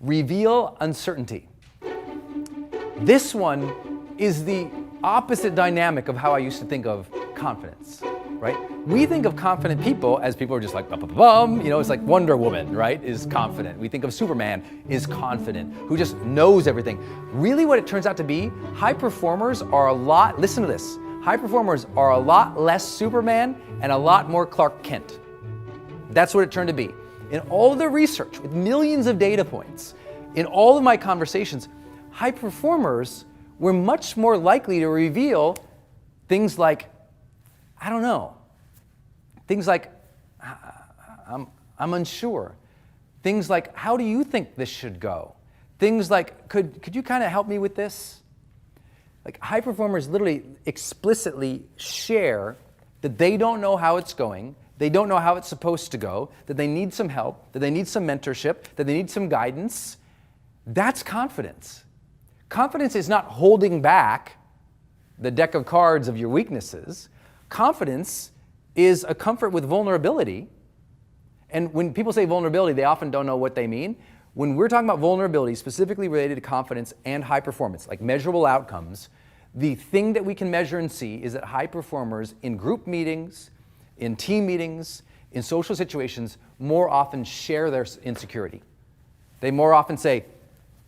Reveal uncertainty. This one is the opposite dynamic of how I used to think of confidence, right? We think of confident people as people who are just like, bum, you know, it's like Wonder Woman, right, is confident. We think of Superman is confident, who just knows everything. Really what it turns out to be, high performers are listen to this, high performers are a lot less Superman and a lot more Clark Kent. That's what it turned to be. In all the research, with millions of data points, in all of my conversations, high performers were much more likely to reveal things like, I don't know, things like, I'm unsure. Things like, how do you think this should go? Things like, could you kind of help me with this? Like, high performers literally explicitly share that they don't know how it's going, they don't know how it's supposed to go, that they need some help, that they need some mentorship, that they need some guidance. That's confidence. Confidence is not holding back the deck of cards of your weaknesses. Confidence is a comfort with vulnerability. And when people say vulnerability, they often don't know what they mean. When we're talking about vulnerability, specifically related to confidence and high performance, like measurable outcomes, the thing that we can measure and see is that high performers in group meetings, in team meetings, in social situations, more often share their insecurity. They more often say,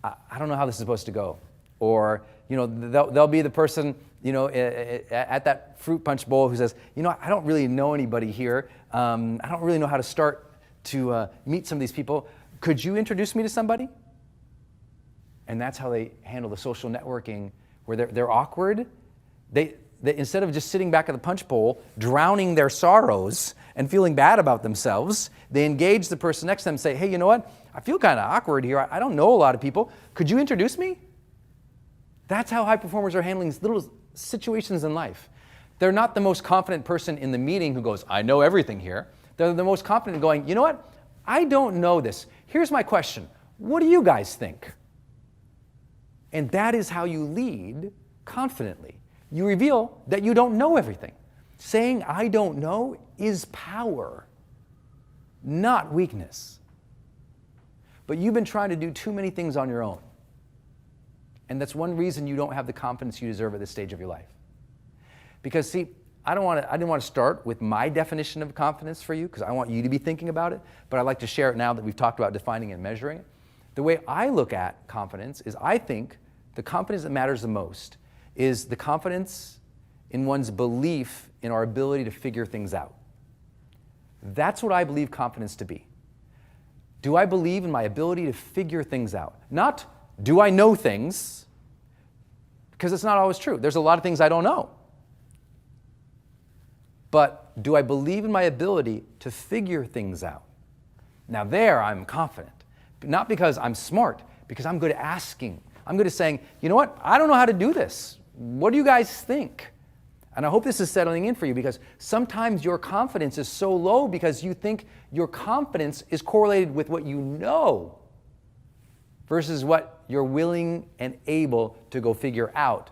I don't know how this is supposed to go. Or, you know, they'll be the person, you know, at that fruit punch bowl who says, you know, I don't really know anybody here. I don't really know how to start to meet some of these people. Could you introduce me to somebody? And that's how they handle the social networking, where they're awkward. They instead of just sitting back at the punch bowl, drowning their sorrows and feeling bad about themselves, they engage the person next to them and say, hey, you know what? I feel kind of awkward here. I don't know a lot of people. Could you introduce me? That's how high performers are handling these little situations in life. They're not the most confident person in the meeting who goes, I know everything here. They're the most confident going, you know what? I don't know this. Here's my question. What do you guys think? And that is how you lead confidently. You reveal that you don't know everything. Saying I don't know is power, not weakness. But you've been trying to do too many things on your own. And that's one reason you don't have the confidence you deserve at this stage of your life. Because see, I didn't want to start with my definition of confidence for you, because I want you to be thinking about it, but I'd like to share it now that we've talked about defining and measuring it. The way I look at confidence is I think the confidence that matters the most is the confidence in one's belief in our ability to figure things out. That's what I believe confidence to be. Do I believe in my ability to figure things out? Not, do I know things? Because it's not always true. There's a lot of things I don't know. But do I believe in my ability to figure things out? Now there I'm confident. Not because I'm smart, because I'm good at asking. I'm good at saying, you know what? I don't know how to do this. What do you guys think? And I hope this is settling in for you, because sometimes your confidence is so low because you think your confidence is correlated with what you know versus what you're willing and able to go figure out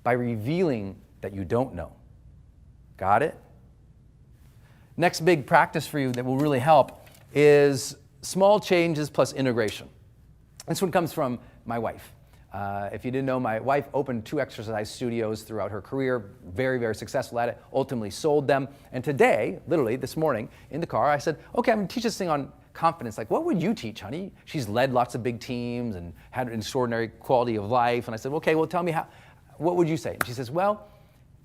by revealing that you don't know. Got it? Next big practice for you that will really help is small changes plus integration. This one comes from my wife. If you didn't know, my wife opened 2 exercise studios throughout her career, very, very successful at it, ultimately sold them. And today, literally this morning in the car, I said, okay, I'm going to teach this thing on confidence. Like, what would you teach, honey? She's led lots of big teams and had an extraordinary quality of life. And I said, okay, well, tell me what would you say? And she says, well,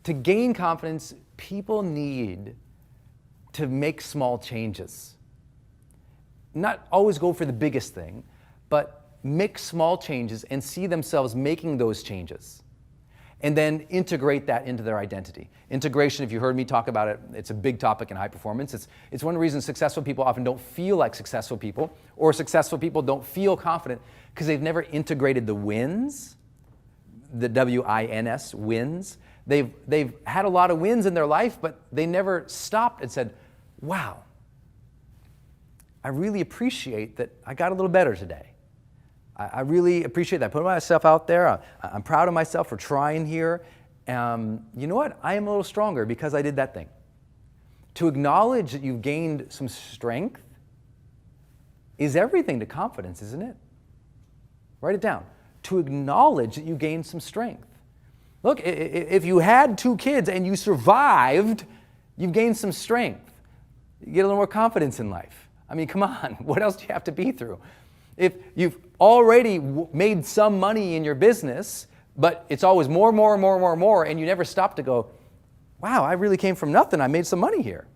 to gain confidence, people need to make small changes. Not always go for the biggest thing, but make small changes and see themselves making those changes. And then integrate that into their identity. Integration, if you heard me talk about it, it's a big topic in high performance. It's one of the reasons successful people often don't feel like successful people, or successful people don't feel confident because they've never integrated the wins, the W-I-N-S, wins. They've had a lot of wins in their life, but they never stopped and said, wow, I really appreciate that I got a little better today. I really appreciate that. I put myself out there. I'm proud of myself for trying here. You know what? I am a little stronger because I did that thing. To acknowledge that you've gained some strength is everything to confidence, isn't it? Write it down. To acknowledge that you gained some strength. Look, if you had 2 kids and you survived, you've gained some strength. You get a little more confidence in life. I mean, come on, what else do you have to be through? If you've already made some money in your business, but it's always more, and you never stop to go, wow, I really came from nothing, I made some money here.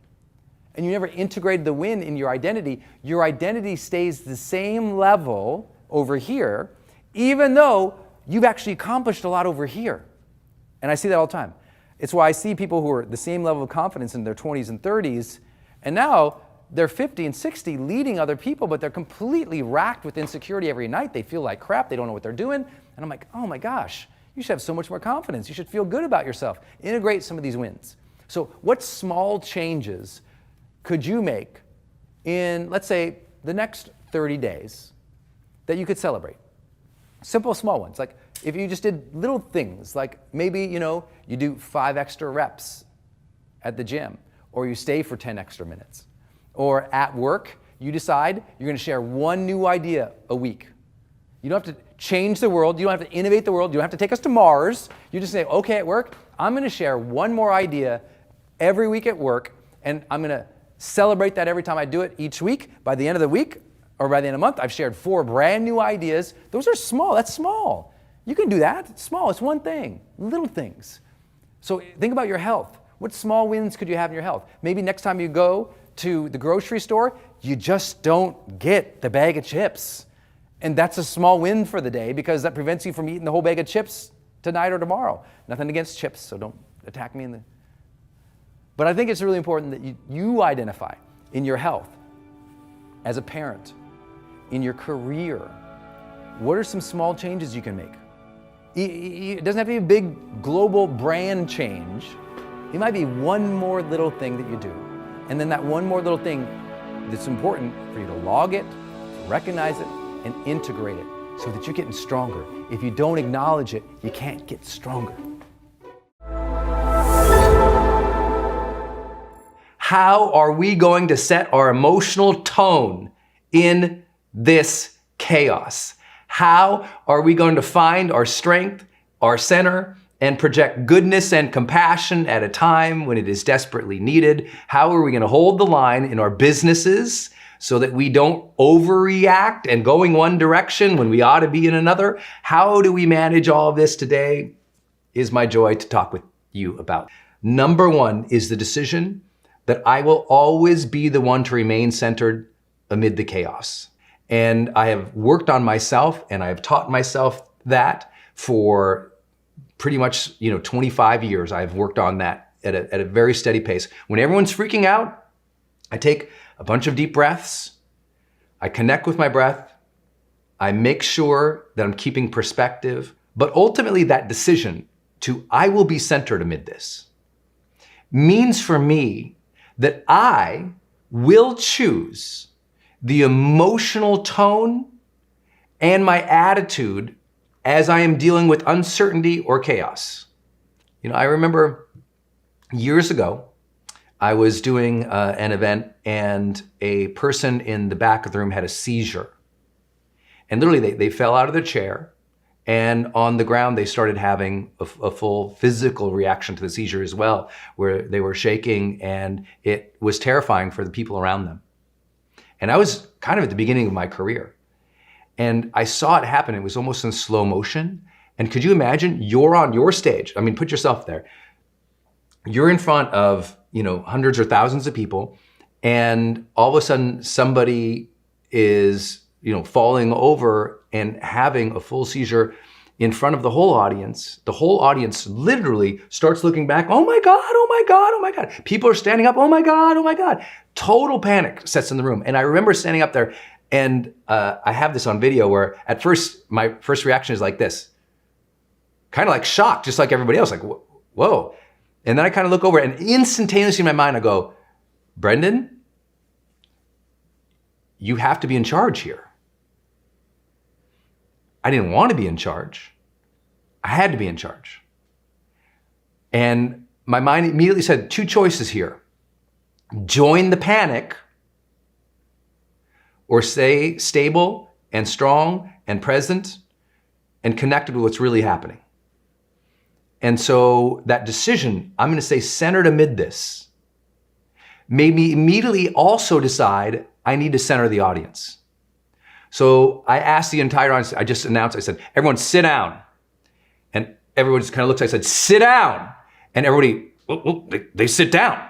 And you never integrated the win in your identity stays the same level over here, even though you've actually accomplished a lot over here. And I see that all the time. It's why I see people who are the same level of confidence in their 20s and 30s, and now they're 50 and 60 leading other people, but they're completely racked with insecurity every night. They feel like crap, they don't know what they're doing. And I'm like, oh my gosh, you should have so much more confidence. You should feel good about yourself. Integrate some of these wins. So what small changes could you make in, let's say, the next 30 days that you could celebrate? Simple, small ones. Like if you just did little things, like maybe, you do 5 extra reps at the gym, or you stay for 10 extra minutes. Or at work, you decide you're going to share 1 new idea a week. You don't have to change the world. You don't have to innovate the world. You don't have to take us to Mars. You just say, okay, at work, I'm going to share 1 more idea every week at work, and I'm going to celebrate that every time I do it each week. By the end of the week, or by the end of the month, I've shared 4 brand new ideas. Those are small. That's small. You can do that. It's small. It's one thing. Little things. So think about your health. What small wins could you have in your health? Maybe next time you go to the grocery store, you just don't get the bag of chips. And that's a small win for the day because that prevents you from eating the whole bag of chips tonight or tomorrow. Nothing against chips, so don't attack me. But I think it's really important that you identify in your health, as a parent, in your career, what are some small changes you can make? It doesn't have to be a big global brand change. It might be 1 more little thing that you do. And then that 1 more little thing that's important for you to log it, recognize it, and integrate it so that you're getting stronger. If you don't acknowledge it, you can't get stronger. How are we going to set our emotional tone in this chaos? How are we going to find our strength, our center, and project goodness and compassion at a time when it is desperately needed? How are we going to hold the line in our businesses so that we don't overreact and going one direction when we ought to be in another? How do we manage all of this today is my joy to talk with you about. Number 1 is the decision that I will always be the one to remain centered amid the chaos. And I have worked on myself and I have taught myself that for pretty much 25 years. I've worked on that at a very steady pace. When everyone's freaking out, I take a bunch of deep breaths. I connect with my breath. I make sure that I'm keeping perspective. But ultimately that decision to I will be centered amid this means for me that I will choose the emotional tone and my attitude as I am dealing with uncertainty or chaos. I remember years ago, I was doing an event and a person in the back of the room had a seizure. And literally they fell out of their chair, and on the ground they started having a full physical reaction to the seizure as well, where they were shaking, and it was terrifying for the people around them. And I was kind of at the beginning of my career. And I saw it happen. It was almost in slow motion. And could you imagine, you're on your stage. I mean, put yourself there. You're in front of, hundreds or thousands of people. And all of a sudden somebody is, falling over and having a full seizure in front of the whole audience. The whole audience literally starts looking back. Oh my God, oh my God, oh my God. People are standing up. Oh my God, oh my God. Total panic sets in the room. And I remember standing up there, and I have this on video where at first, my first reaction is like this, kind of like shocked, just like everybody else, like, whoa. And then I kind of look over and instantaneously in my mind, I go, Brendon, you have to be in charge here. I didn't want to be in charge. I had to be in charge. And my mind immediately said 2 choices here. Join the panic, or stay stable and strong and present and connected with what's really happening. And so that decision, I'm going to stay centered amid this, made me immediately also decide I need to center the audience. So I asked the entire audience, I just announced, I said, everyone sit down. And everyone just kind of looks, I said, sit down. And everybody, they sit down.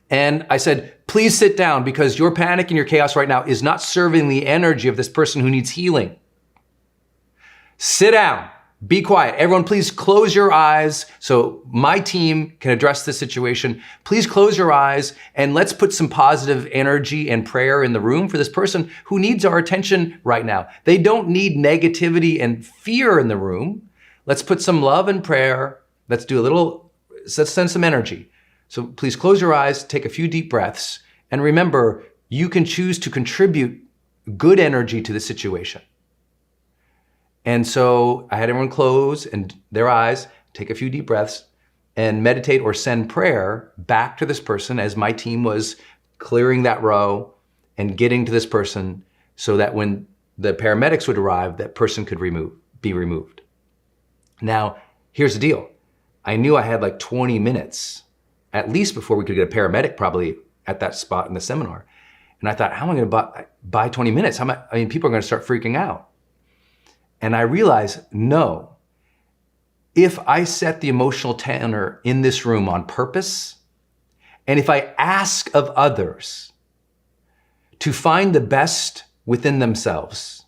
And I said, please sit down because your panic and your chaos right now is not serving the energy of this person who needs healing. Sit down, be quiet. Everyone, please close your eyes so my team can address this situation. Please close your eyes and let's put some positive energy and prayer in the room for this person who needs our attention right now. They don't need negativity and fear in the room. Let's put some love and prayer. Let's send some energy. So please close your eyes, take a few deep breaths, and remember, you can choose to contribute good energy to the situation. And so I had everyone close their eyes, take a few deep breaths, and meditate or send prayer back to this person as my team was clearing that row and getting to this person so that when the paramedics would arrive, that person could be removed. Now, here's the deal. I knew I had like 20 minutes at least before we could get a paramedic probably at that spot in the seminar. And I thought, how am I going to buy 20 minutes? People are going to start freaking out. And I realized, no, if I set the emotional tenor in this room on purpose, and if I ask of others to find the best within themselves,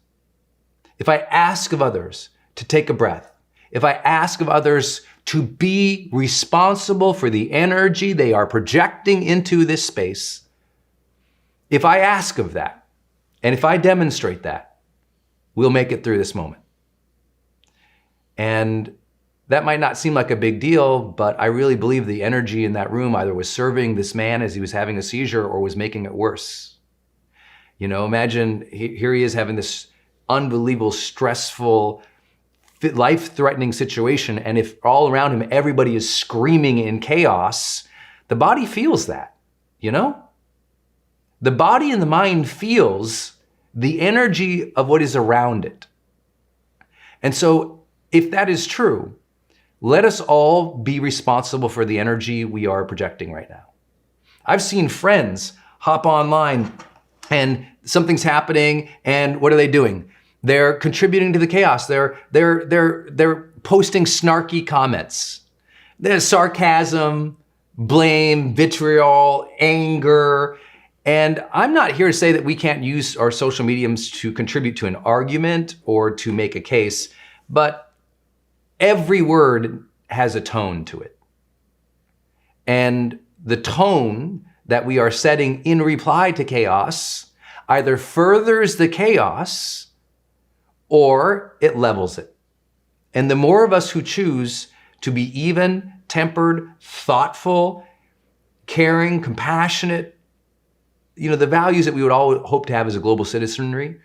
if I ask of others to take a breath, if I ask of others to be responsible for the energy they are projecting into this space, if I ask of that, and if I demonstrate that, we'll make it through this moment. And that might not seem like a big deal, but I really believe the energy in that room either was serving this man as he was having a seizure or was making it worse. You know, imagine here he is having this unbelievable, stressful, life-threatening situation, and if all around him everybody is screaming in chaos, the body feels that, you know? The body and the mind feels the energy of what is around it. And so if that is true, let us all be responsible for the energy we are projecting right now. I've seen friends hop online and something's happening, and what are they doing? They're contributing to the chaos. They're posting snarky comments. There's sarcasm, blame, vitriol, anger. And I'm not here to say that we can't use our social mediums to contribute to an argument or to make a case, but every word has a tone to it. And the tone that we are setting in reply to chaos either furthers the chaos or it levels it. And the more of us who choose to be even, tempered, thoughtful, caring, compassionate, you know, the values that we would all hope to have as a global citizenry,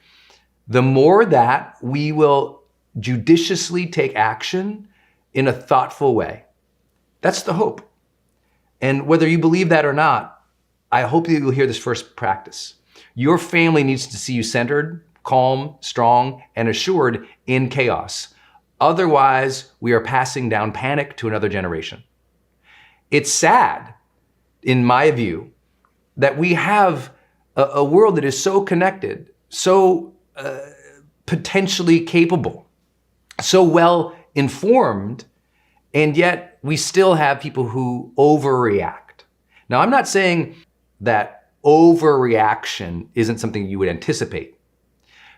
the more that we will judiciously take action in a thoughtful way. That's the hope. And whether you believe that or not, I hope that you'll hear this first practice. Your family needs to see you centered, calm, strong, and assured in chaos. Otherwise, we are passing down panic to another generation. It's sad, in my view, that we have a world that is so connected, so potentially capable, so well informed, and yet we still have people who overreact. Now, I'm not saying that overreaction isn't something you would anticipate.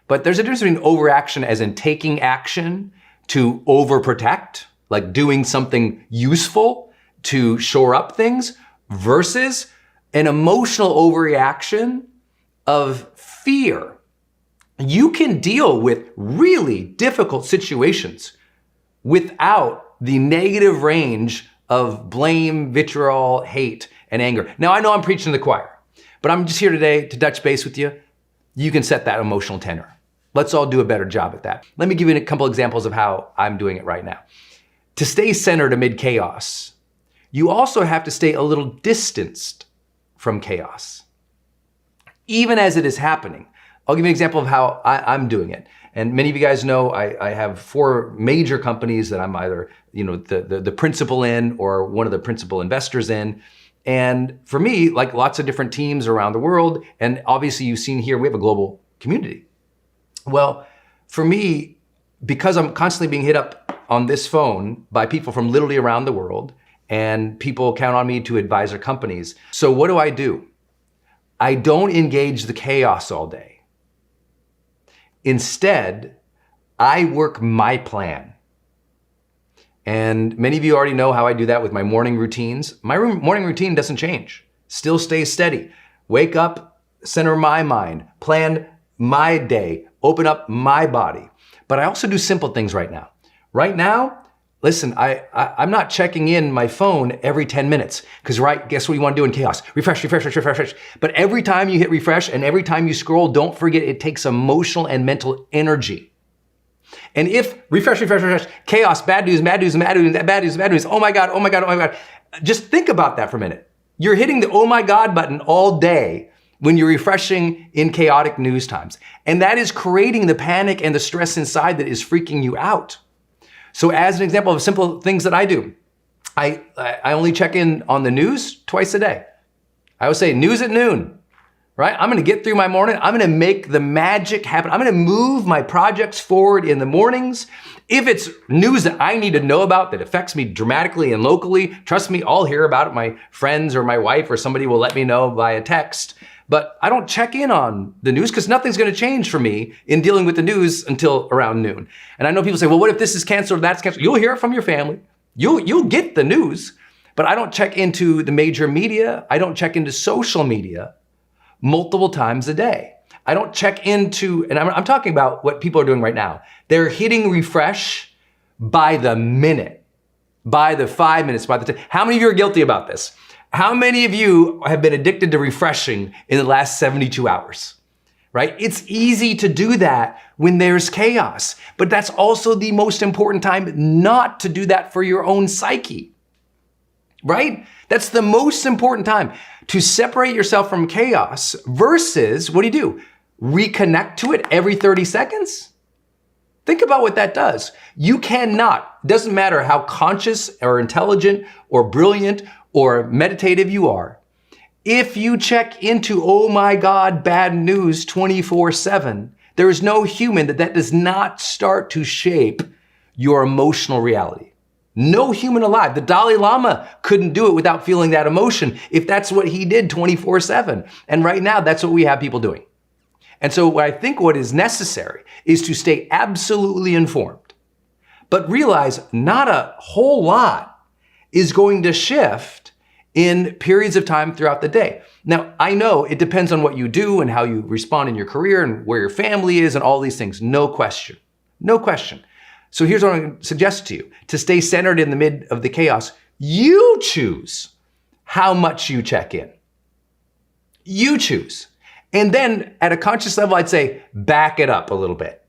But there's a difference between overreaction as in taking action to overprotect, like doing something useful to shore up things, versus an emotional overreaction of fear. You can deal with really difficult situations without the negative range of blame, vitriol, hate, and anger. Now, I know I'm preaching to the choir, but I'm just here today to touch base with you. You can set that emotional tenor. Let's all do a better job at that. Let me give you a couple examples of how I'm doing it right now. To stay centered amid chaos, you also have to stay a little distanced from chaos, even as it is happening. I'll give you an example of how I'm doing it. And many of you guys know I have 4 major companies that I'm either, the principal in or one of the principal investors in. And for me, like lots of different teams around the world, and obviously you've seen here, we have a global community. Well, for me, because I'm constantly being hit up on this phone by people from literally around the world, and people count on me to advise their companies. So what do? I don't engage the chaos all day. Instead, I work my plan. And many of you already know how I do that with my morning routines. My morning routine doesn't change. Still stays steady. Wake up, center my mind, plan my day, open up my body. But I also do simple things right now. Right now, listen, I'm not checking in my phone every 10 minutes because, right, guess what you want to do in chaos? Refresh. But every time you hit refresh and every time you scroll, don't forget it takes emotional and mental energy. And if refresh, chaos, bad news, oh my God. Just think about that for a minute. You're hitting the oh my God button all day when you're refreshing in chaotic news times. And that is creating the panic and the stress inside that is freaking you out. So as an example of simple things that I do, I only check in on the news twice a day. I would say news at noon, right? I'm gonna get through my morning. I'm gonna make the magic happen. I'm gonna move my projects forward in the mornings. If it's news that I need to know about that affects me dramatically and locally, trust me, I'll hear about it. My friends or my wife or somebody will let me know via text. But I don't check in on the news because nothing's going to change for me in dealing with the news until around noon. And I know people say, well, what if this is canceled or that's canceled? You'll hear it from your family. You'll get the news. But I don't check into the major media. I don't check into social media multiple times a day. I don't check into, and I'm talking about what people are doing right now. They're hitting refresh by the minute, by the 5 minutes, by the 10. How many of you are guilty about this? How many of you have been addicted to refreshing in the last 72 hours, right? It's easy to do that when there's chaos, but that's also the most important time not to do that for your own psyche, right? That's the most important time to separate yourself from chaos versus what do? Reconnect to it every 30 seconds? Think about what that does. You cannot, doesn't matter how conscious or intelligent or brilliant or meditative you are, if you check into, oh my God, bad news 24/7, there is no human that does not start to shape your emotional reality. No human alive. The Dalai Lama couldn't do it without feeling that emotion if that's what he did 24/7. And right now, that's what we have people doing. And so what is necessary is to stay absolutely informed, but realize not a whole lot is going to shift in periods of time throughout the day. Now, I know it depends on what you do and how you respond in your career and where your family is and all these things. No question. So here's what I'm going to suggest to you. To stay centered in the mid of the chaos, you choose how much you check in. You choose. And then at a conscious level, I'd say, back it up a little bit.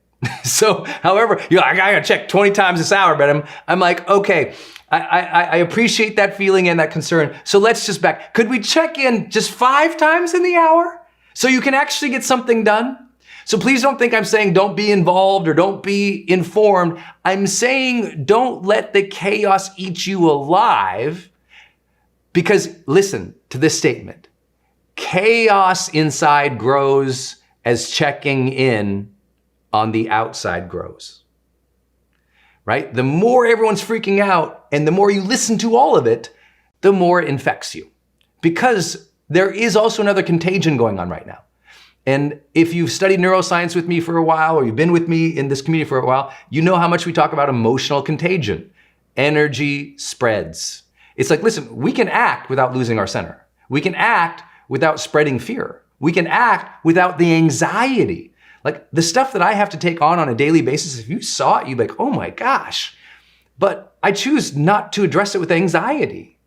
So however, you're like, I gotta check 20 times this hour, but I'm like, okay, I appreciate that feeling and that concern. So let's just back. Could we check in just 5 times in the hour so you can actually get something done? So please don't think I'm saying don't be involved or don't be informed. I'm saying don't let the chaos eat you alive, because listen to this statement. Chaos inside grows as checking in on the outside grows. Right? The more everyone's freaking out and the more you listen to all of it, the more it infects you. Because there is also another contagion going on right now. And if you've studied neuroscience with me for a while, or you've been with me in this community for a while, you know how much we talk about emotional contagion. Energy spreads. It's like, listen, we can act without losing our center. We can act without spreading fear. We can act without the anxiety. Like the stuff that I have to take on a daily basis, if you saw it, you'd be like, oh my gosh. But I choose not to address it with anxiety.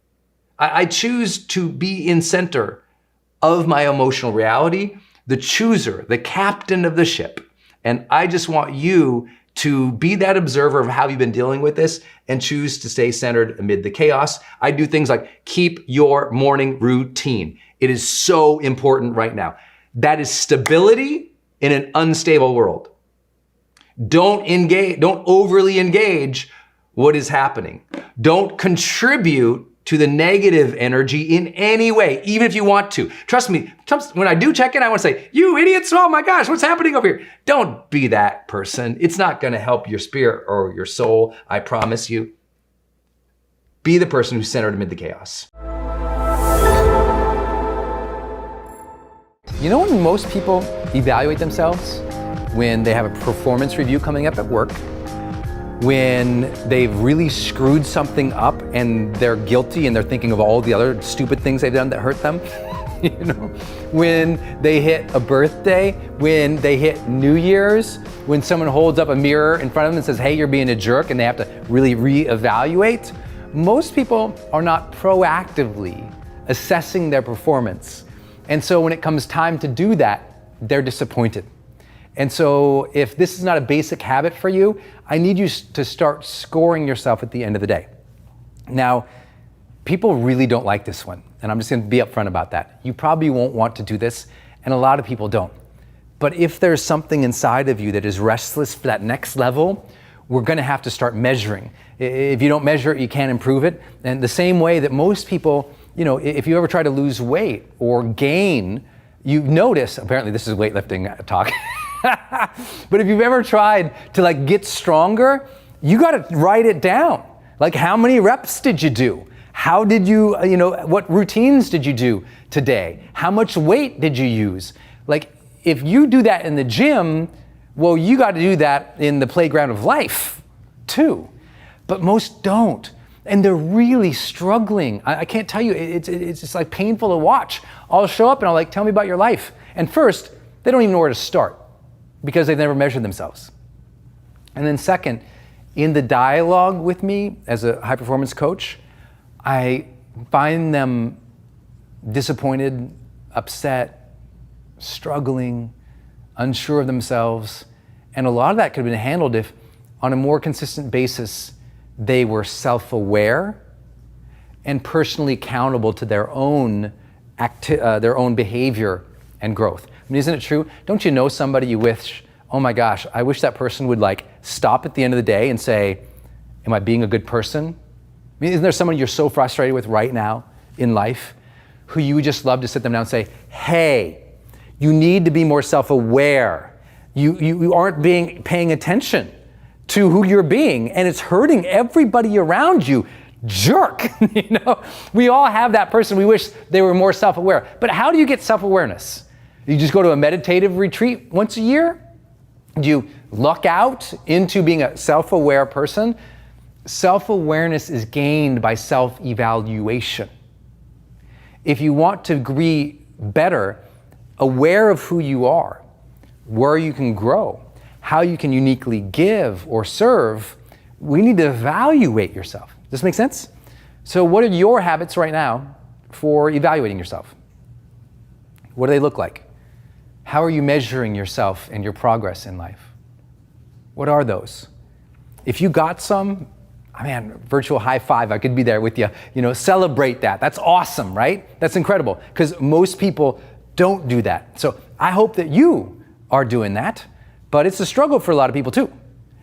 I choose to be in center of my emotional reality, the chooser, the captain of the ship. And I just want you to be that observer of how you've been dealing with this and choose to stay centered amid the chaos. I do things like keep your morning routine. It is so important right now. That is stability in an unstable world. Don't engage, don't overly engage what is happening. Don't contribute to the negative energy in any way, even if you want to. Trust me, when I do check in, I want to say, you idiots, oh my gosh, what's happening over here? Don't be that person. It's not going to help your spirit or your soul, I promise you. Be the person who's centered amid the chaos. You know when most people evaluate themselves? When they have a performance review coming up at work, when they've really screwed something up and they're guilty and they're thinking of all the other stupid things they've done that hurt them, you know, when they hit a birthday, when they hit New Year's, when someone holds up a mirror in front of them and says, hey, you're being a jerk, and they have to really reevaluate. Most people are not proactively assessing their performance. And so when it comes time to do that, they're disappointed. And so if this is not a basic habit for you, I need you to start scoring yourself at the end of the day. Now, people really don't like this one, and I'm just going to be upfront about that. You probably won't want to do this, and a lot of people don't. But if there's something inside of you that is restless for that next level, we're going to have to start measuring. If you don't measure it, you can't improve it. And the same way that most people, you know, if you ever try to lose weight or gain, you notice, apparently this is weightlifting talk, but if you've ever tried to like get stronger, you got to write it down. Like, how many reps did you do? How did you what routines did you do today? How much weight did you use? Like, if you do that in the gym, well, you got to do that in the playground of life too. But most don't. And they're really struggling. I can't tell you, it's just like painful to watch. I'll show up and I'll like, tell me about your life. And first, they don't even know where to start because they've never measured themselves. And then second, in the dialogue with me as a high performance coach, I find them disappointed, upset, struggling, unsure of themselves. And a lot of that could have been handled if, on a more consistent basis, they were self-aware and personally accountable to their own behavior and growth. I mean, isn't it true? Don't you know somebody you wish, oh my gosh, I wish that person would like stop at the end of the day and say, am I being a good person? I mean, isn't there someone you're so frustrated with right now in life who you would just love to sit them down and say, hey, you need to be more self-aware. You aren't paying attention to who you're being, and it's hurting everybody around you. Jerk. You know, we all have that person we wish they were more self-aware. But how do you get self-awareness? You just go to a meditative retreat once a year? Do you luck out into being a self-aware person? Self-awareness is gained by self-evaluation. If you want to be better, aware of who you are, where you can grow, how you can uniquely give or serve, we need to evaluate yourself. Does this make sense? So what are your habits right now for evaluating yourself? What do they look like? How are you measuring yourself and your progress in life? What are those? If you got some, man, virtual high five, I could be there with you. You know, celebrate that. That's awesome, right? That's incredible, because most people don't do that. So I hope that you are doing that, but it's a struggle for a lot of people too.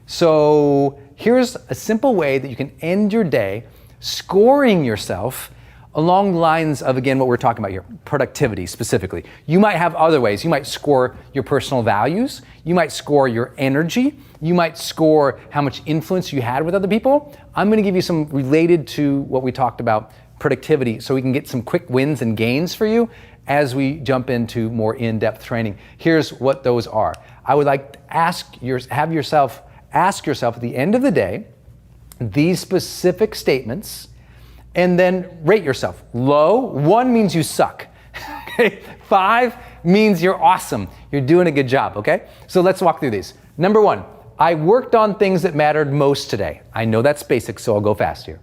So here's a simple way that you can end your day scoring yourself along the lines of, again, what we're talking about here, productivity specifically. You might have other ways. You might score your personal values. You might score your energy. You might score how much influence you had with other people. I'm going to give you some related to what we talked about, productivity, so we can get some quick wins and gains for you as we jump into more in-depth training. Here's what those are. I would like to ask yourself at the end of the day these specific statements, and then rate yourself. Low, 1 means you suck. Okay? 5 means you're awesome. You're doing a good job, okay? So let's walk through these. Number 1, I worked on things that mattered most today. I know that's basic, so I'll go fast here.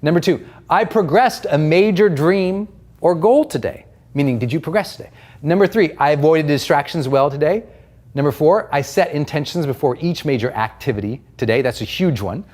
Number 2, I progressed a major dream or goal today. Meaning, did you progress today? Number 3, I avoided distractions well today. Number 4, I set intentions before each major activity today. That's a huge one.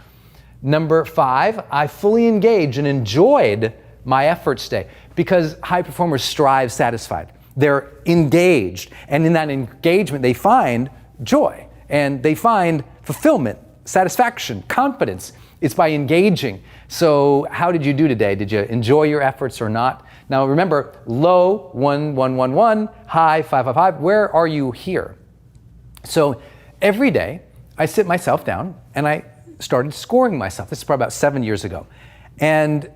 Number 5, I fully engaged and enjoyed my efforts today, because high performers strive satisfied. They're engaged, and in that engagement they find joy. and they find fulfillment, satisfaction, confidence. It's by engaging. So how did you do today? Did you enjoy your efforts or not? Now remember, low, 1, 1, 1, 1, high, 5, 5, 5. Where are you here? So every day I sit myself down and I started scoring myself. This is probably about 7 years ago. And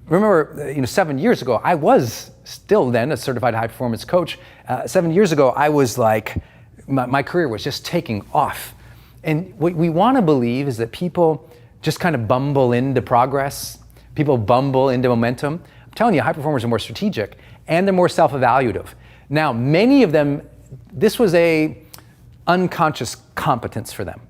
remember, 7 years ago, I was still then a certified high performance coach. 7 years ago, I was like, my career was just taking off. And what we want to believe is that people just kind of bumble into progress. People bumble into momentum. I'm telling you, high performers are more strategic and they're more self-evaluative. Now, many of them, this was a unconscious competence for them.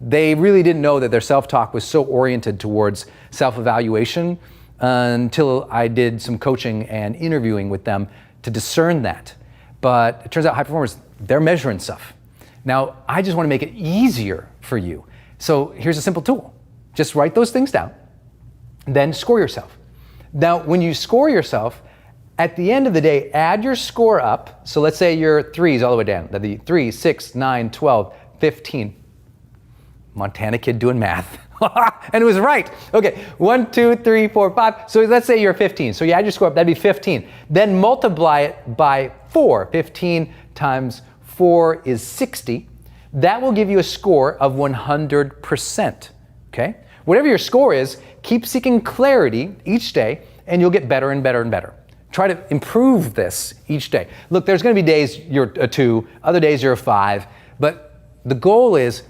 They really didn't know that their self-talk was so oriented towards self-evaluation until I did some coaching and interviewing with them to discern that. But it turns out high performers, they're measuring stuff. Now, I just want to make it easier for you. So here's a simple tool. Just write those things down, then score yourself. Now, when you score yourself, at the end of the day, add your score up. So let's say your 3s all the way down. That'd be 3, 6, 9, 12, 15. Montana kid doing math. And it was right. Okay, 1, 2, 3, 4, 5. So let's say you're 15. So you add your score up, that'd be 15. Then multiply it by 4. 15 times 4 is 60. That will give you a score of 100%. Okay? Whatever your score is, keep seeking clarity each day, and you'll get better and better and better. Try to improve this each day. Look, there's going to be days you're a 2, other days you're a 5, but the goal is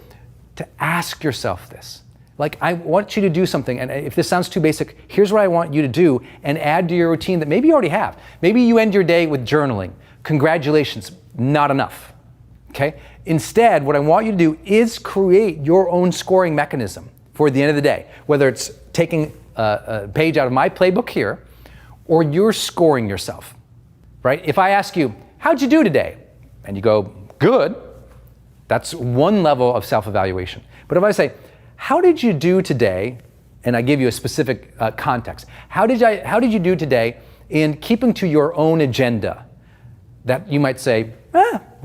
to ask yourself this. Like, I want you to do something, and if this sounds too basic, here's what I want you to do, and add to your routine that maybe you already have. Maybe you end your day with journaling. Congratulations, not enough. Okay? Instead, what I want you to do is create your own scoring mechanism for the end of the day, whether it's taking a page out of my playbook here, or you're scoring yourself, right? If I ask you, how'd you do today? And you go, good, that's one level of self-evaluation. But if I say, how did you do today? And I give you a specific context. How did you do today in keeping to your own agenda? That you might say,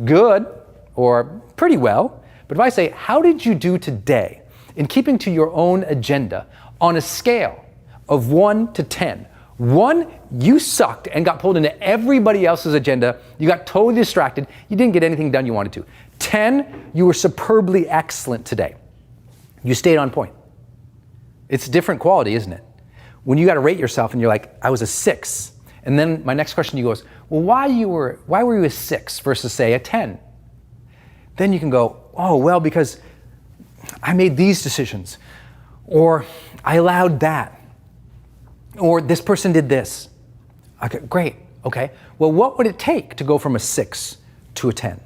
good, or pretty well. But if I say, how did you do today in keeping to your own agenda on a scale of 1 to 10? 1, you sucked and got pulled into everybody else's agenda. You got totally distracted. You didn't get anything done you wanted to. 10, you were superbly excellent today. You stayed on point. It's a different quality, isn't it? When you got to rate yourself and you're like, I was a 6. And then my next question to you goes, well, why were you a 6 versus say a 10? Then you can go, oh, well, because I made these decisions, or I allowed that, or this person did this. Okay, great, okay. Well, what would it take to go from a 6 to a 10?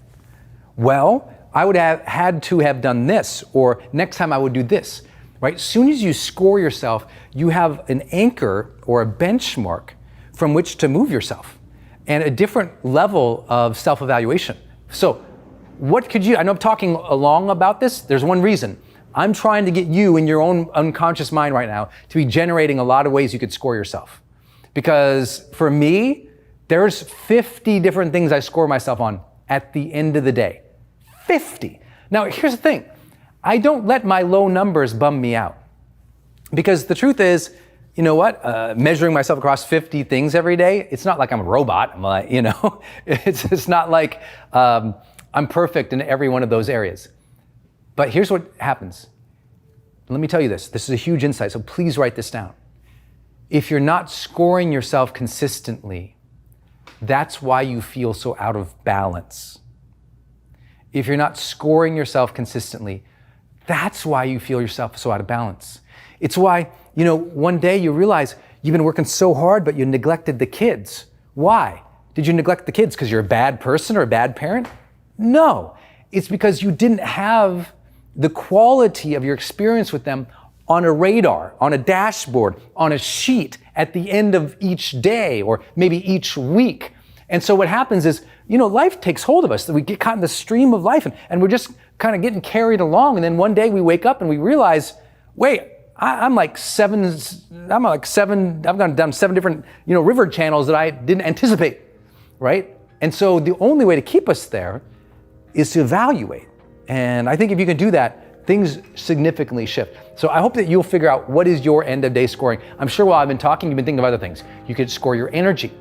Well, I would have had to have done this, or next time I would do this, right? As soon as you score yourself, you have an anchor or a benchmark from which to move yourself and a different level of self-evaluation. So what could you, I know I'm talking along about this, there's one reason. I'm trying to get you in your own unconscious mind right now to be generating a lot of ways you could score yourself. Because for me, there's 50 different things I score myself on at the end of the day. 50. Now, here's the thing. I don't let my low numbers bum me out. Because the truth is, you know what? Measuring myself across 50 things every day, it's not like I'm a robot. I'm like, it's not like I'm perfect in every one of those areas. But here's what happens. Let me tell you this. This is a huge insight, so please write this down. If you're not scoring yourself consistently, that's why you feel so out of balance. If you're not scoring yourself consistently, that's why you feel yourself so out of balance. It's why, one day you realize you've been working so hard, but you neglected the kids. Why? Did you neglect the kids because you're a bad person or a bad parent? No. It's because you didn't have the quality of your experience with them on a radar, on a dashboard, on a sheet at the end of each day or maybe each week. And so what happens is, life takes hold of us. We get caught in the stream of life and we're just kind of getting carried along. And then one day we wake up and we realize, wait, I've gone down 7 different, river channels that I didn't anticipate, right? And so the only way to keep us there is to evaluate. And I think if you can do that, things significantly shift. So I hope that you'll figure out what is your end of day scoring. I'm sure while I've been talking, you've been thinking of other things. You could score your energy.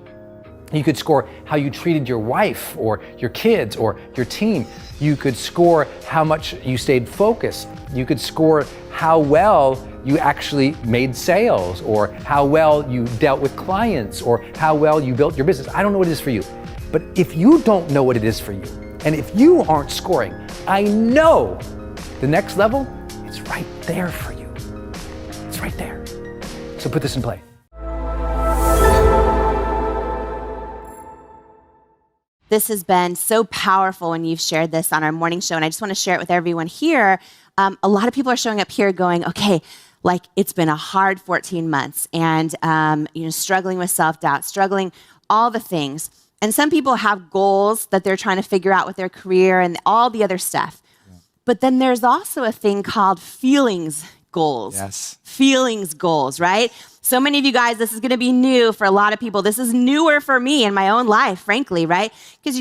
You could score how you treated your wife or your kids or your team. You could score how much you stayed focused. You could score how well you actually made sales, or how well you dealt with clients, or how well you built your business. I don't know what it is for you. But if you don't know what it is for you, and if you aren't scoring, I know the next level is right there for you. It's right there. So put this in play. This has been so powerful when you've shared this on our morning show, and I just want to share it with everyone here. A lot of people are showing up here going, okay, like it's been a hard 14 months and struggling with self-doubt, struggling all the things. And some people have goals that they're trying to figure out with their career and all the other stuff. Yeah. But then there's also a thing called feelings goals. Yes. Feelings goals, right? So many of you guys, this is going to be new for a lot of people. This is newer for me in my own life, frankly, right? Because,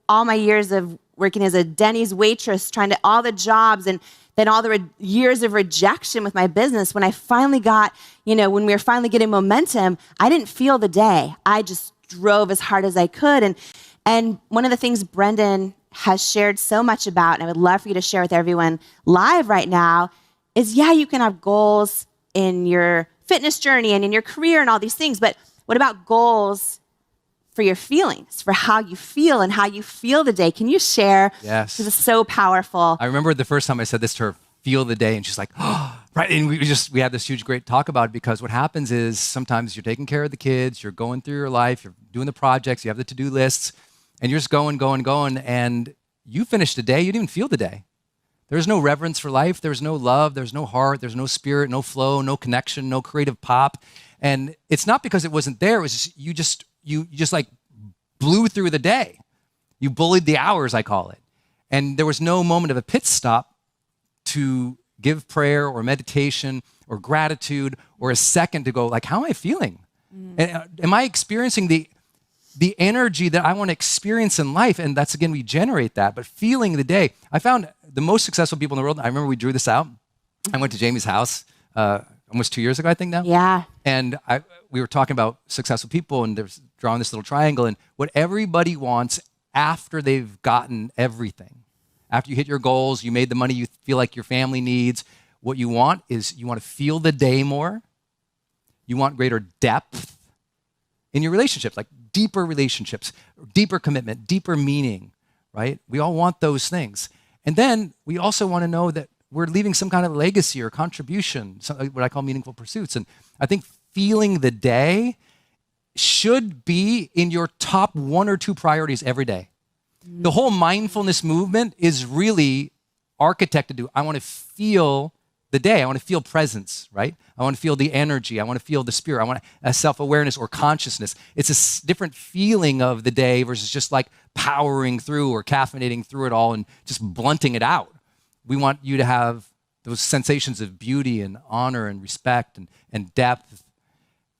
all my years of working as a Denny's waitress, trying to all the jobs, and then all the years of rejection with my business, when I finally got, when we were finally getting momentum, I didn't feel the day. I just drove as hard as I could. And one of the things Brendon has shared so much about, and I would love for you to share with everyone live right now, is you can have goals in your fitness journey and in your career and all these things, but what about goals for your feelings, for how you feel and how you feel the day? Can you share? Yes. Because it's so powerful. I remember the first time I said this to her, feel the day, and she's like, oh, right. And we had this huge, great talk about it, because what happens is sometimes you're taking care of the kids, you're going through your life, you're doing the projects, you have the to-do lists, and you're just going, and you finish the day, you didn't even feel the day. There's no reverence for life, there's no love, there's no heart, there's no spirit, no flow, no connection, no creative pop. And it's not because it wasn't there, it was just, you just like blew through the day. You bullied the hours, I call it. And there was no moment of a pit stop to give prayer or meditation or gratitude or a second to go, like, how am I feeling? And, am I experiencing the energy that I want to experience in life? And that's, again, we generate that, but feeling the day. I found the most successful people in the world, I remember we drew this out. I went to Jamie's house almost 2 years ago, I think now. Yeah. And we were talking about successful people, and there's drawing this little triangle, and what everybody wants after they've gotten everything. After you hit your goals, you made the money you feel like your family needs, what you want is you want to feel the day more. You want greater depth in your relationships, like deeper relationships, deeper commitment, deeper meaning, right? We all want those things. And then we also want to know that we're leaving some kind of legacy or contribution, what I call meaningful pursuits. And I think feeling the day should be in your top 1 or 2 priorities every day. The whole mindfulness movement is really architected to, I want to feel the day. I want to feel presence, right? I want to feel the energy. I want to feel the spirit. I want a self-awareness or consciousness. It's a different feeling of the day versus just like powering through or caffeinating through it all and just blunting it out. We want you to have those sensations of beauty and honor and respect and depth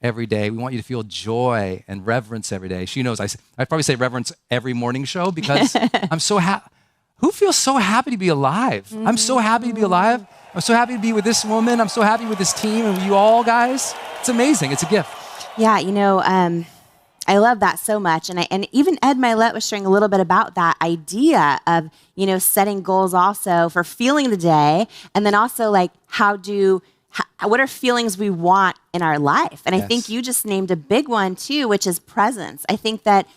every day. We want you to feel joy and reverence every day. She knows I probably say reverence every morning show because I'm so happy. Who feels so happy to be alive? Mm-hmm. I'm so happy to be alive. I'm so happy to be with this woman. I'm so happy with this team and with you all, guys. It's amazing. It's a gift. Yeah, I love that so much. And even Ed Milet was sharing a little bit about that idea of, setting goals also for feeling the day, and then also like what are feelings we want in our life? And yes. I think you just named a big one too, which is presence. I think that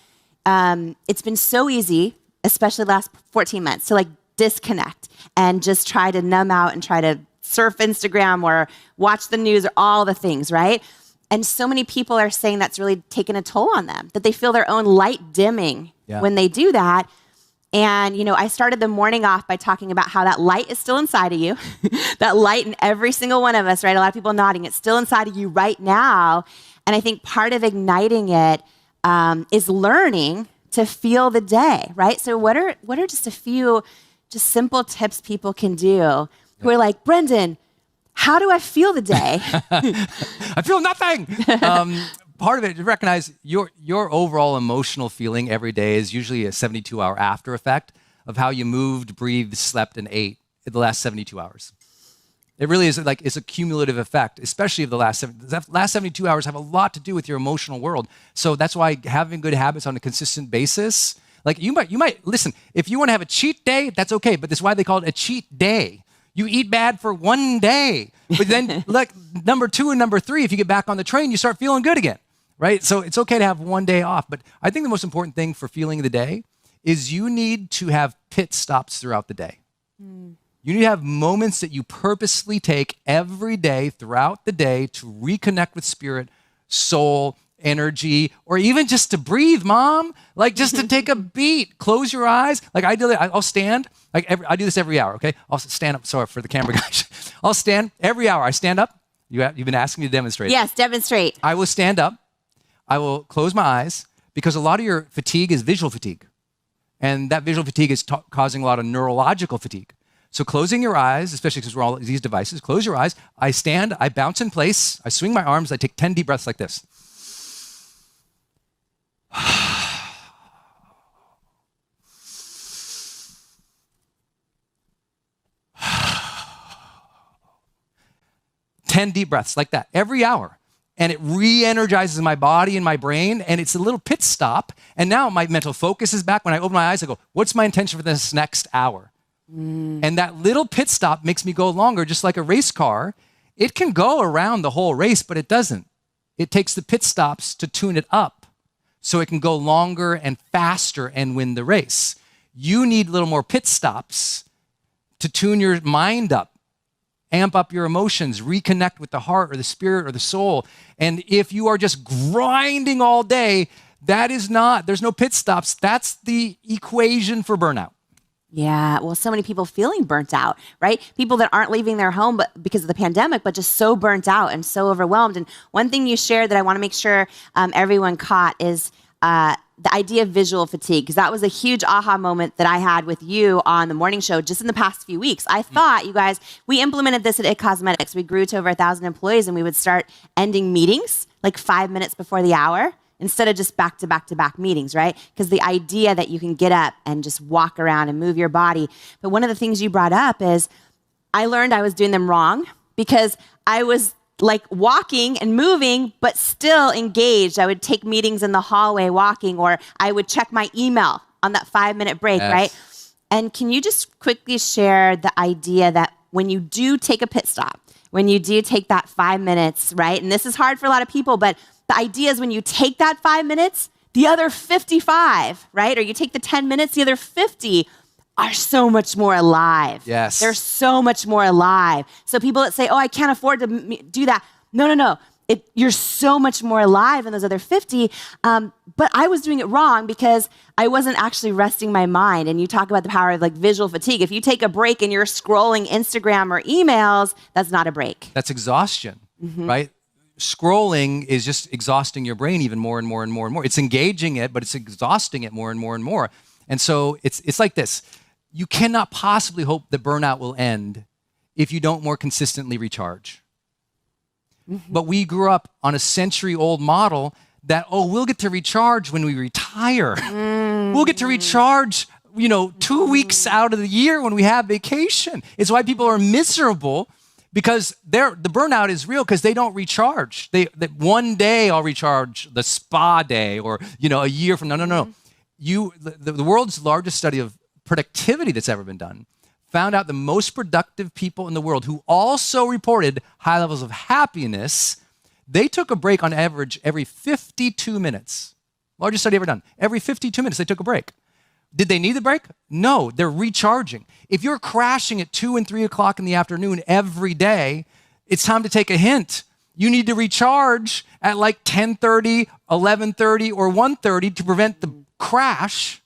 it's been so easy, especially the last 14 months, to like disconnect and just try to numb out and try to surf Instagram or watch the news or all the things, right? And so many people are saying that's really taken a toll on them, that they feel their own light dimming when they do that. And, I started the morning off by talking about how that light is still inside of you, that light in every single one of us, right? A lot of people nodding. It's still inside of you right now. And I think part of igniting it is learning to feel the day, right? So what are just a few just simple tips people can do who are like, Brendon, how do I feel the day? I feel nothing. Part of it, recognize your overall emotional feeling every day is usually a 72-hour after effect of how you moved, breathed, slept, and ate in the last 72 hours. It really is like, it's a cumulative effect, especially of the last 72 hours have a lot to do with your emotional world. So that's why having good habits on a consistent basis, like you might, listen, if you want to have a cheat day, that's okay, but that's why they call it a cheat day. You eat bad for one day, but then like number 2 and number 3, if you get back on the train, you start feeling good again, right? So it's okay to have one day off, but I think the most important thing for feeling the day is you need to have pit stops throughout the day. You need to have moments that you purposely take every day throughout the day to reconnect with spirit, soul, energy, or even just to breathe, mom. Like just to take a beat, close your eyes. Like I'll stand, like I do this every hour, okay? I'll stand up, sorry for the camera guys. I'll stand every hour. I stand up. You've been asking me to demonstrate. Yes, demonstrate. I will stand up. I will close my eyes because a lot of your fatigue is visual fatigue. And that visual fatigue is causing a lot of neurological fatigue. So closing your eyes, especially because we're all these devices, close your eyes. I stand, I bounce in place, I swing my arms, I take 10 deep breaths like this. 10 deep breaths like that every hour. And it re-energizes my body and my brain, and it's a little pit stop. And now my mental focus is back. When I open my eyes, I go, what's my intention for this next hour? And that little pit stop makes me go longer, just like a race car. It can go around the whole race, but it doesn't. It takes the pit stops to tune it up so it can go longer and faster and win the race. You need a little more pit stops to tune your mind up, amp up your emotions, reconnect with the heart or the spirit or the soul. And if you are just grinding all day, there's no pit stops. That's the equation for burnout. Yeah, well, so many people feeling burnt out, right? People that aren't leaving their home but because of the pandemic, but just so burnt out and so overwhelmed. And one thing you shared that I want to make sure everyone caught is the idea of visual fatigue, because that was a huge aha moment that I had with you on the morning show just in the past few weeks. I thought, you guys, we implemented this at It Cosmetics. We grew to over 1,000 employees, and we would start ending meetings like 5 minutes before the hour, instead of just back-to-back-to-back meetings, right? Because the idea that you can get up and just walk around and move your body. But one of the things you brought up is I learned I was doing them wrong because I was like walking and moving, but still engaged. I would take meetings in the hallway walking, or I would check my email on that 5-minute break, Yes. right? And can you just quickly share the idea that when you do take a pit stop, when you do take that 5 minutes, right? And this is hard for a lot of people, but the idea is when you take that 5 minutes, the other 55, right? Or you take the 10 minutes, the other 50 are so much more alive. Yes. They're so much more alive. So people that say, oh, I can't afford to do that. No. You're so much more alive than those other 50. But I was doing it wrong because I wasn't actually resting my mind. And you talk about the power of like visual fatigue. If you take a break and you're scrolling Instagram or emails, that's not a break. That's exhaustion, right? Scrolling is just exhausting your brain even more and more and more and more. It's engaging it, but it's exhausting it more and more and more. And so it's like this. You cannot possibly hope that burnout will end if you don't more consistently recharge. But we grew up on a century-old model that, we'll get to recharge when we retire. We'll get to recharge, 2 weeks out of the year when we have vacation. It's why people are miserable, because the burnout is real because they don't recharge. That one day I'll recharge, the spa day, or a year from no. The world's largest study of productivity that's ever been done found out the most productive people in the world who also reported high levels of happiness, they took a break on average every 52 minutes. Largest study ever done. Every 52 minutes they took a break. Did they need the break? No, they're recharging. If you're crashing at 2 and 3 o'clock in the afternoon every day, it's time to take a hint. You need to recharge at like 10:30, 11:30, or 1:30 to prevent the crash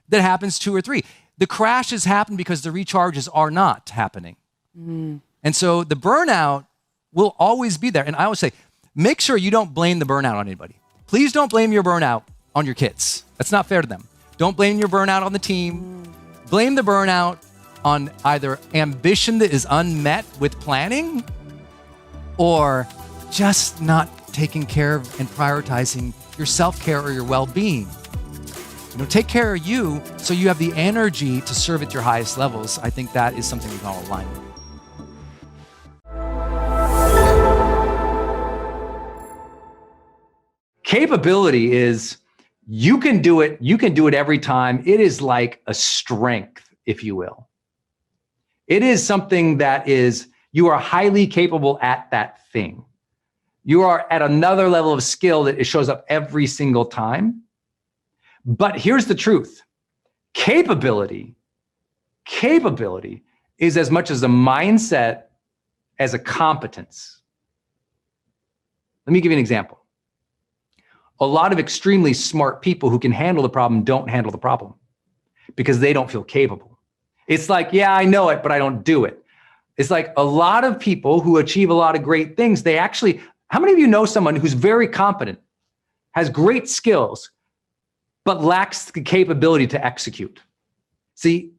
that happens 2 or 3. The crashes happen because the recharges are not happening. And so the burnout will always be there. And I always say, make sure you don't blame the burnout on anybody. Please don't blame your burnout on your kids. That's not fair to them. Don't blame your burnout on the team. Blame the burnout on either ambition that is unmet with planning or just not taking care of and prioritizing your self-care or your well-being. take care of you so you have the energy to serve at your highest levels. I think that is something we can all align with. Capability is you can do it every time. It is like a strength, if you will. It is something that is, you are highly capable at that thing. You are at another level of skill that it shows up every single time. But here's the truth. Capability is as much as a mindset as a competence. Let me give you an example. A lot of extremely smart people who can handle the problem don't handle the problem because they don't feel capable. It's like, yeah, I know it, but I don't do it. It's like a lot of people who achieve a lot of great things, they actually, how many of you know someone who's very competent, has great skills, but lacks the capability to execute? See,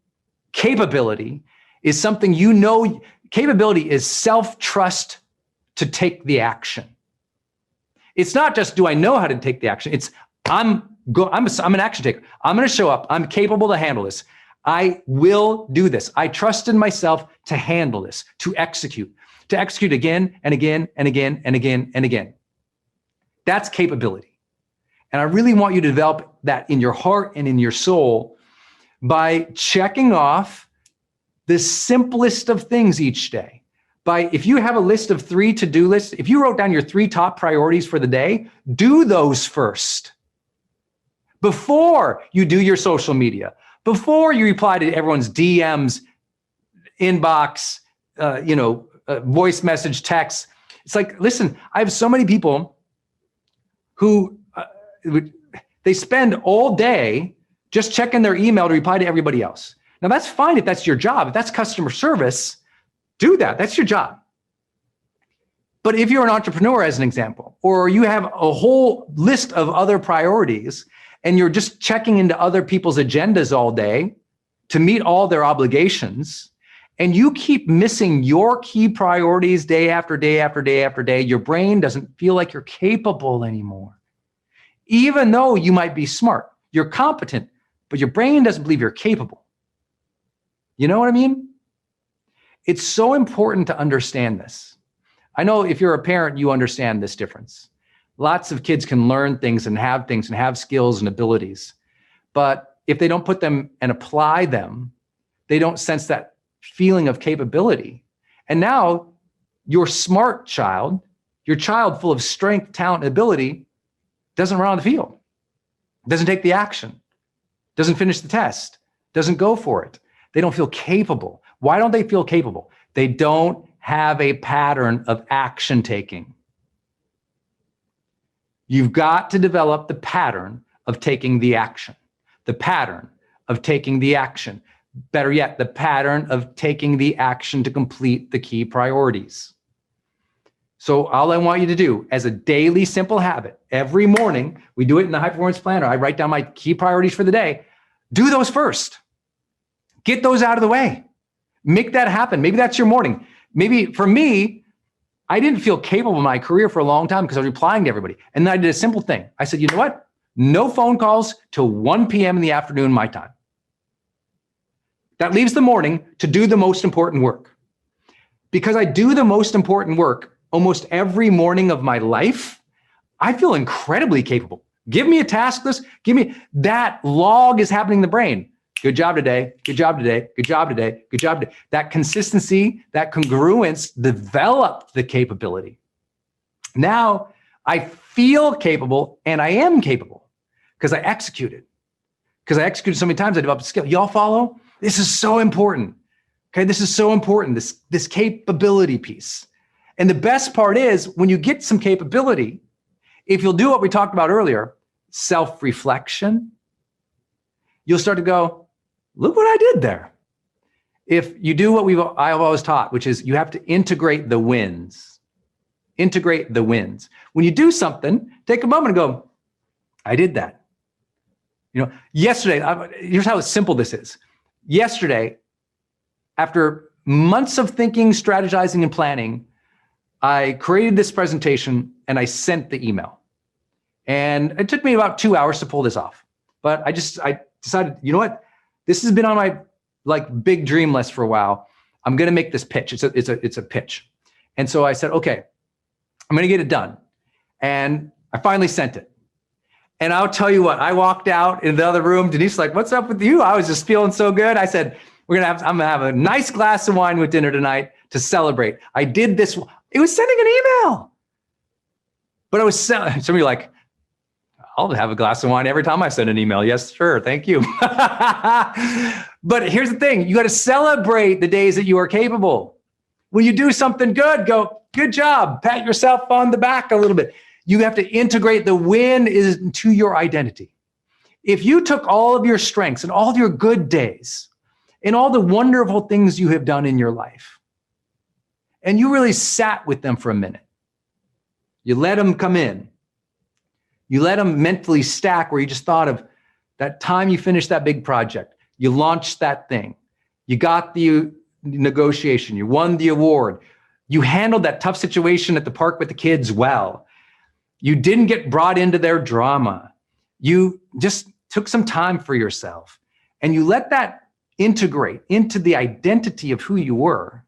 capability is something capability is self-trust to take the action. It's not just, do I know how to take the action? It's, I'm an action taker. I'm going to show up. I'm capable to handle this. I will do this. I trust in myself to handle this, to execute again and again and again and again and again. That's capability. And I really want you to develop that in your heart and in your soul by checking off the simplest of things each day. If you have a list of 3 to-do lists, if you wrote down your 3 top priorities for the day, do those first. Before you do your social media, before you reply to everyone's DMs, inbox, voice message, text. It's like, listen, I have so many people who they spend all day just checking their email to reply to everybody else. Now that's fine if that's your job. If that's customer service, do that. That's your job. But if you're an entrepreneur, as an example, or you have a whole list of other priorities and you're just checking into other people's agendas all day to meet all their obligations, and you keep missing your key priorities day after day after day after day, your brain doesn't feel like you're capable anymore. Even though you might be smart, you're competent, but your brain doesn't believe you're capable. You know what I mean? It's so important to understand this. I know if you're a parent, you understand this difference. Lots of kids can learn things and have skills and abilities. But if they don't put them and apply them, they don't sense that feeling of capability. And now your smart child, your child full of strength, talent, and ability, doesn't run on the field, doesn't take the action, doesn't finish the test, doesn't go for it. They don't feel capable. Why don't they feel capable? They don't have a pattern of action taking. You've got to develop the pattern of taking the action. The pattern of taking the action. Better yet, the pattern of taking the action to complete the key priorities. So all I want you to do as a daily simple habit, every morning, we do it in the high performance planner. I write down my key priorities for the day. Do those first. Get those out of the way. Make that happen. Maybe that's your morning. Maybe for me, I didn't feel capable in my career for a long time because I was replying to everybody. And then I did a simple thing. I said, you know what? No phone calls till 1 p.m. in the afternoon, my time. That leaves the morning to do the most important work. Because I do the most important work almost every morning of my life, I feel incredibly capable. Give me a task list. Give me that log is happening in the brain. Good job today. Good job today. Good job today. Good job today. That consistency, that congruence developed the capability. Now I feel capable and I am capable because I executed. Because I executed so many times, I developed a skill. Y'all follow? This is so important. Okay, this is so important, this capability piece. And the best part is when you get some capability, if you'll do what we talked about earlier, self-reflection, you'll start to go, look what I did there. If you do what I've always taught, which is you have to integrate the wins. Integrate the wins. When you do something, take a moment and go, I did that. You know, yesterday, here's how simple this is. Yesterday, after months of thinking, strategizing, and planning, I created this presentation and I sent the email. And it took me about 2 hours to pull this off. But I decided, you know what? This has been on my like big dream list for a while. I'm going to make this pitch. It's a pitch. And so I said, okay, I'm going to get it done. And I finally sent it. And I'll tell you what, I walked out in the other room. Denise was like, what's up with you? I was just feeling so good. I said, I'm going to have a nice glass of wine with dinner tonight to celebrate. I did this. It was sending an email. But I was somebody like, I'll have a glass of wine every time I send an email. Yes, sure. Thank you. But here's the thing. You got to celebrate the days that you are capable. When you do something good, go, good job. Pat yourself on the back a little bit. You have to integrate the win into your identity. If you took all of your strengths and all of your good days and all the wonderful things you have done in your life, and you really sat with them for a minute, you let them come in, you let them mentally stack where you just thought of that time you finished that big project, you launched that thing, you got the negotiation, you won the award, you handled that tough situation at the park with the kids well, you didn't get brought into their drama, you just took some time for yourself, and you let that integrate into the identity of who you were,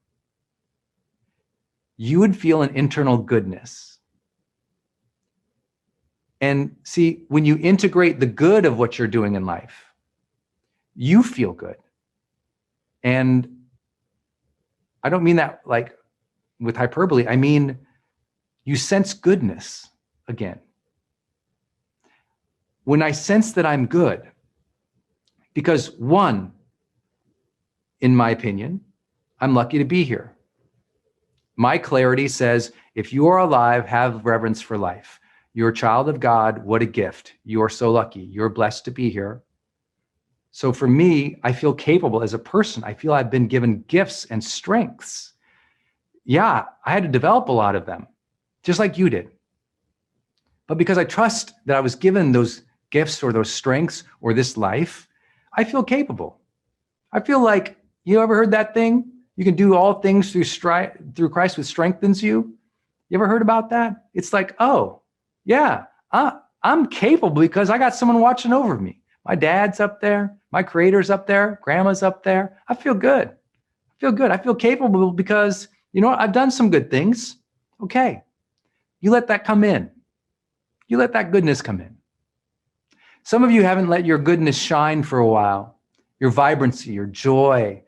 you would feel an internal goodness. And see, when you integrate the good of what you're doing in life, you feel good. And I don't mean that like with hyperbole. I mean, you sense goodness again. When I sense that I'm good, because one, in my opinion, I'm lucky to be here. My clarity says, if you are alive, have reverence for life. You're a child of God. What a gift. You are so lucky. You're blessed to be here. So for me, I feel capable as a person. I feel I've been given gifts and strengths. Yeah, I had to develop a lot of them, just like you did. But because I trust that I was given those gifts or those strengths or this life, I feel capable. I feel like, you ever heard that thing? You can do all things through Christ who strengthens you. You ever heard about that? It's like, oh, yeah, I'm capable because I got someone watching over me. My dad's up there. My creator's up there. Grandma's up there. I feel good. I feel good. I feel capable because, you know what? I've done some good things. Okay. You let that come in. You let that goodness come in. Some of you haven't let your goodness shine for a while. Your vibrancy, your joy,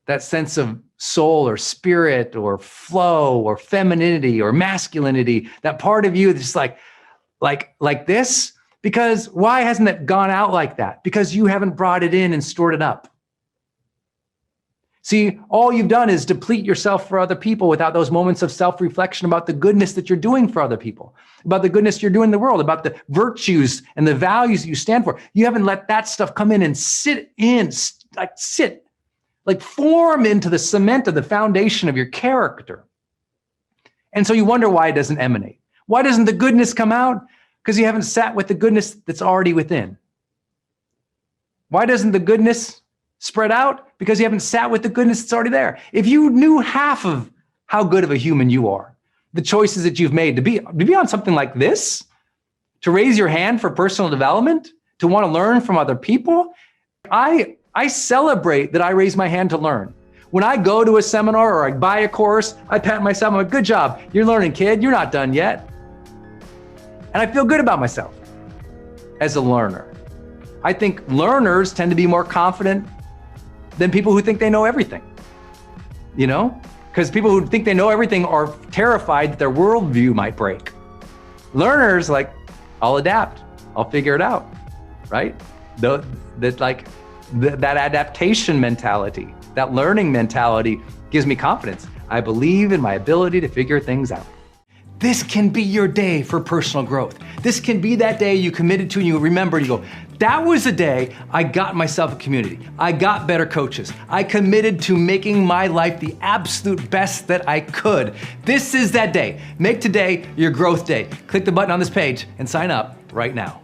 that sense of soul or spirit or flow or femininity or masculinity, that part of you that's like this, because why hasn't it gone out like that? Because you haven't brought it in and stored it up. See, all you've done is deplete yourself for other people without those moments of self-reflection about the goodness that you're doing for other people, about the goodness you're doing in the world, about the virtues and the values that you stand for. You haven't let that stuff come in and sit, form into the cement of the foundation of your character. And so you wonder why it doesn't emanate. Why doesn't the goodness come out? Because you haven't sat with the goodness that's already within. Why doesn't the goodness spread out? Because you haven't sat with the goodness that's already there. If you knew half of how good of a human you are, the choices that you've made to be on something like this, to raise your hand for personal development, to want to learn from other people, I celebrate that I raise my hand to learn. When I go to a seminar or I buy a course, I pat myself, I'm like, good job. You're learning, kid. You're not done yet. And I feel good about myself as a learner. I think learners tend to be more confident than people who think they know everything. You know? Because people who think they know everything are terrified that their worldview might break. Learners, like, I'll adapt. I'll figure it out, right? That adaptation mentality, that learning mentality gives me confidence. I believe in my ability to figure things out. This can be your day for personal growth. This can be that day you committed to and you remember and you go, that was the day I got myself a community. I got better coaches. I committed to making my life the absolute best that I could. This is that day. Make today your growth day. Click the button on this page and sign up right now.